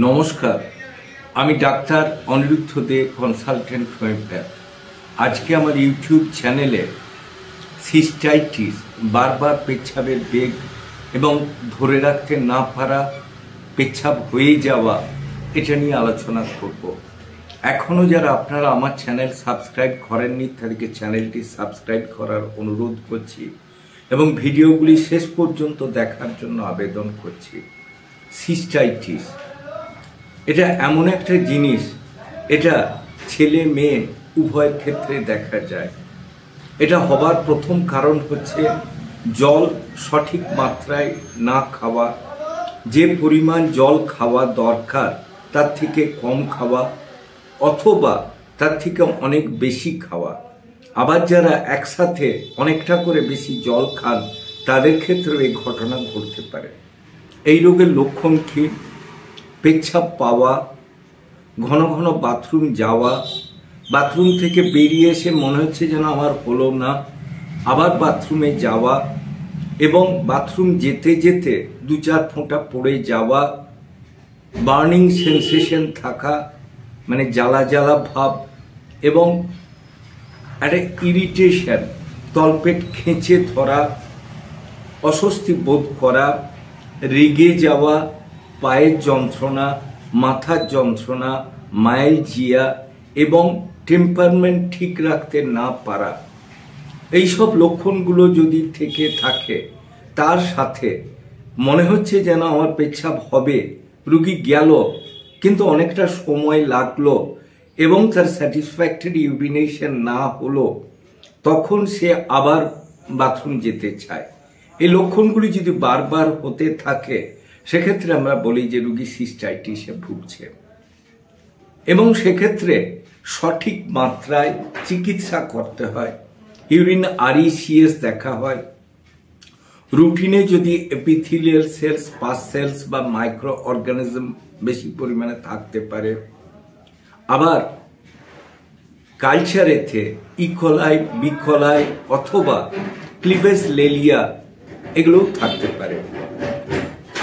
नमस्कार আমি ডাক্তার অনিরুদ্ধ দে consultant homeopath. আজকে আমার ইউটিউব চ্যানেলে সিস্টাইটিস বারবার পেচ্ছাবের বেগ এবং ধরে রাখতে না পারা, পেচ্ছাব হয়ে যাওয়া, এটা নিয়ে আলোচনা করব। এখনও যারা আপনারা আমার চ্যানেল সাবস্ক্রাইব করেননি তাদেরকে চ্যানেলটি সাবস্ক্রাইব করার অনুরোধ করছি এবং ভিডিওগুলি শেষ পর্যন্ত দেখার জন্য আবেদন করছি। সিস্টাইটিস এটা এমন একটা জিনিস, এটা ছেলে মেয়ে উভয়ের ক্ষেত্রে দেখা যায়। এটা হবার প্রথম কারণ হচ্ছে জল সঠিক মাত্রায় না খাওয়া, যে পরিমাণ জল খাওয়া দরকার তার থেকে কম খাওয়া অথবা তার থেকে অনেক বেশি খাওয়া। আবার যারা একসাথে অনেকটা করে বেশি জল খান তাদের ক্ষেত্রেও এই ঘটনা ঘটতে পারে। এই রোগের লক্ষণ কি? পেচ্ছাব পাওয়া, ঘন ঘন বাথরুম যাওয়া, বাথরুম থেকে বেরিয়ে এসে মনে হচ্ছে যেন আমার হলো না, আবার বাথরুমে যাওয়া এবং বাথরুম যেতে যেতে দু চার ফোঁটা পড়ে যাওয়া, বার্নিং সেন্সেশন থাকা মানে জ্বালা জ্বালা ভাব এবং একটা ইরিটেশন, তলপেট খেঁচে ধরা, অস্বস্তি বোধ করা, রেগে যাওয়া, পায়ের যন্ত্রণা, মাথার যন্ত্রণা, মাইলজিয়া এবং টেম্পারমেন্ট ঠিক রাখতে না পারা, এইসব লক্ষণগুলো যদি থেকে থাকে তার সাথে মনে হচ্ছে যেন আমার পেচ্ছাব হবে, রুগী গেল কিন্তু অনেকটা সময় লাগলো এবং তার স্যাটিসফ্যাক্টরি ইউরিনেশন না হলো, তখন সে আবার বাথরুম যেতে চায়। এই লক্ষণগুলি যদি বারবার হতে থাকে সেক্ষেত্রে আমরা বলি যে রুগী সিস্টাইটিসে ভুগছে এবং সেক্ষেত্রে সঠিক মাত্রায় চিকিৎসা করতে হয়। ইউরিন RECS দেখা হয়, রুটিনে যদি এপিথেলিয়াল সেলস, পাস সেলস বা মাইক্রো অর্গানিজম বেশি পরিমাণে থাকতে পারে। আবার কালচারেতে ইকোলাই, বিকোলাই অথবা ক্লিবেস লেলিয়া এগুলোও থাকতে পারে।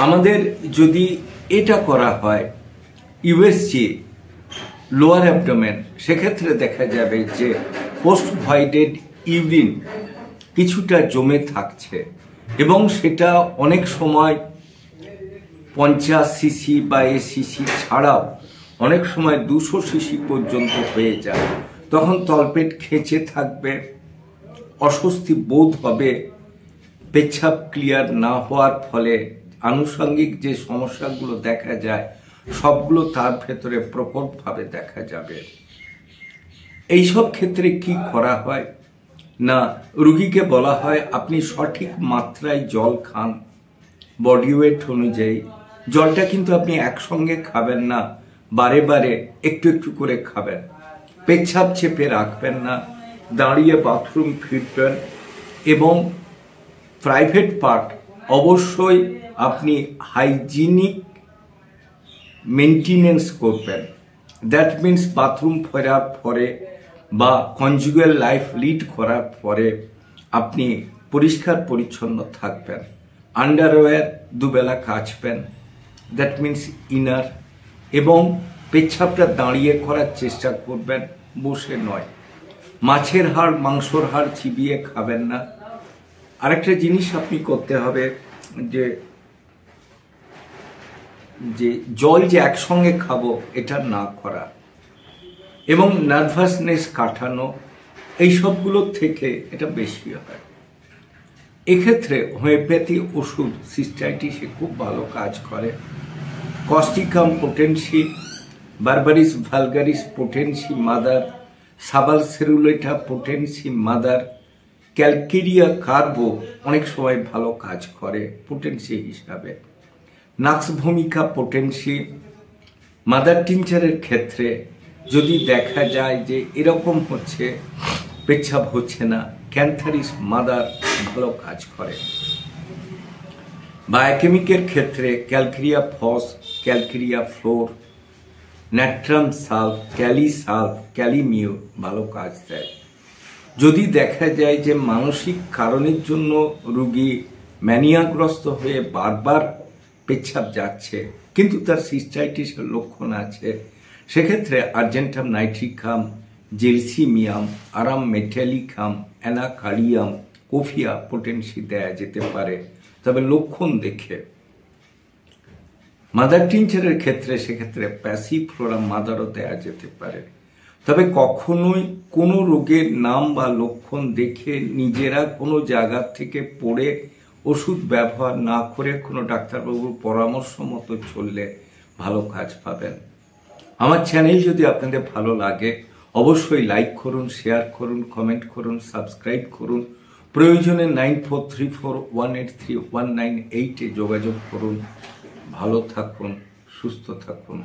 আমাদের যদি এটা করা হয় USG লোয়ার অ্যাবডোমেন, সেক্ষেত্রে দেখা যাবে যে পোস্ট ভয়েডেড ইউরিন কিছুটা জমে থাকছে এবং সেটা অনেক সময় 50 সিসি বা ACC ছাড়াও অনেক সময় 200 সিসি পর্যন্ত হয়ে যায়। তখন তলপেট খেঁচে থাকবে, অস্বস্তি বোধ হবে, পেচ্ছাব ক্লিয়ার না হওয়ার ফলে আনুষঙ্গিক যে সমস্যাগুলো দেখা যায় সবগুলো তার ভেতরে প্রকটভাবে দেখা যাবে। এইসব ক্ষেত্রে কি করা হয় না, রুগীকে বলা হয় আপনি সঠিক মাত্রায় জল খান বডি ওয়েট অনুযায়ী। জলটা কিন্তু আপনি একসঙ্গে খাবেন না, বারে বারে একটু একটু করে খাবেন। পেচ্ছাব চেপে রাখবেন না, দাঁড়িয়ে বাথরুম ফিরবেন এবং প্রাইভেট পার্ট অবশ্যই আপনি হাইজিনিক মেনটেনেন্স করবেন। দ্যাট মিনস বাথরুম ফেরার পরে বা কনজুগাল লাইফ লিড করার পরে আপনি পরিষ্কার পরিচ্ছন্ন থাকবেন, আন্ডারওয়্যার দুবেলা কাচবেন, দ্যাট মিনস ইনার, এবং পেচ্ছাবটা দাঁড়িয়ে করার চেষ্টা করবেন, বসে নয়। মাছের হাড়, মাংসর হাড় চিবিয়ে খাবেন না। আরেকটা জিনিস আপনি করতে হবে যে জল যে একসঙ্গে খাবো এটা না করা এবং নার্ভাসনেস কাটানো, এই সবগুলোর থেকে এটা বেশি হয়। এক্ষেত্রে হোমিওপ্যাথি ওষুধ সিস্টাইটিসে খুব ভালো কাজ করে। Causticum potency, Berberis vulgaris potency mother, Sabal serrulata potency mother, Calcarea carbo অনেক সময় ভালো কাজ করে পোটেন্সি হিসাবে। নাক্স ভূমিকা পোটেন্সি, মাদার টিনচারের ক্ষেত্রে যদি দেখা যায় যে এরকম হচ্ছে, পেচ্ছাব হচ্ছে না, ক্যান্থারিস মাদার ভালো কাজ করে। বায়োকেমিকের ক্ষেত্রে Calcarea phos, Calcarea fluor, Natrum sulph, Kali sulph, ক্যালিমিও ভালো কাজ দেয়। যদি দেখা যায় যে মানসিক কারণের জন্য রুগী ম্যানিয়াগ্রস্ত হয়ে বারবার পেচ্ছাব যাচ্ছে কিন্তু তার সিস্টাইটিসের লক্ষণ আছে, সেক্ষেত্রে আর্জেন্টাম নাইট্রিকাম, জেলসিমিয়াম, আরাম মেটালিকাম, অ্যানাকার্ডিয়াম, কোফিয়া পোটেন্সি দেয়া যেতে পারে, তবে লক্ষণ দেখে। মাদার টিনচারের ক্ষেত্রে সেক্ষেত্রে প্যাসিফ্লোরাম মাদারও দেয়া যেতে পারে। তবে কখনোই কোনো রোগের নাম বা লক্ষণ দেখে নিজেরা কোনো জায়গা থেকে পড়ে ওষুধ ব্যবহার না করে কোনো ডাক্তারবাবুর পরামর্শ মতো চললে ভালো কাজ পাবেন। আমার চ্যানেল যদি আপনাদের ভালো লাগে অবশ্যই লাইক করুন, শেয়ার করুন, কমেন্ট করুন, সাবস্ক্রাইব করুন। প্রয়োজনে 9434183198 যোগাযোগ করুন। ভালো থাকুন, সুস্থ থাকুন।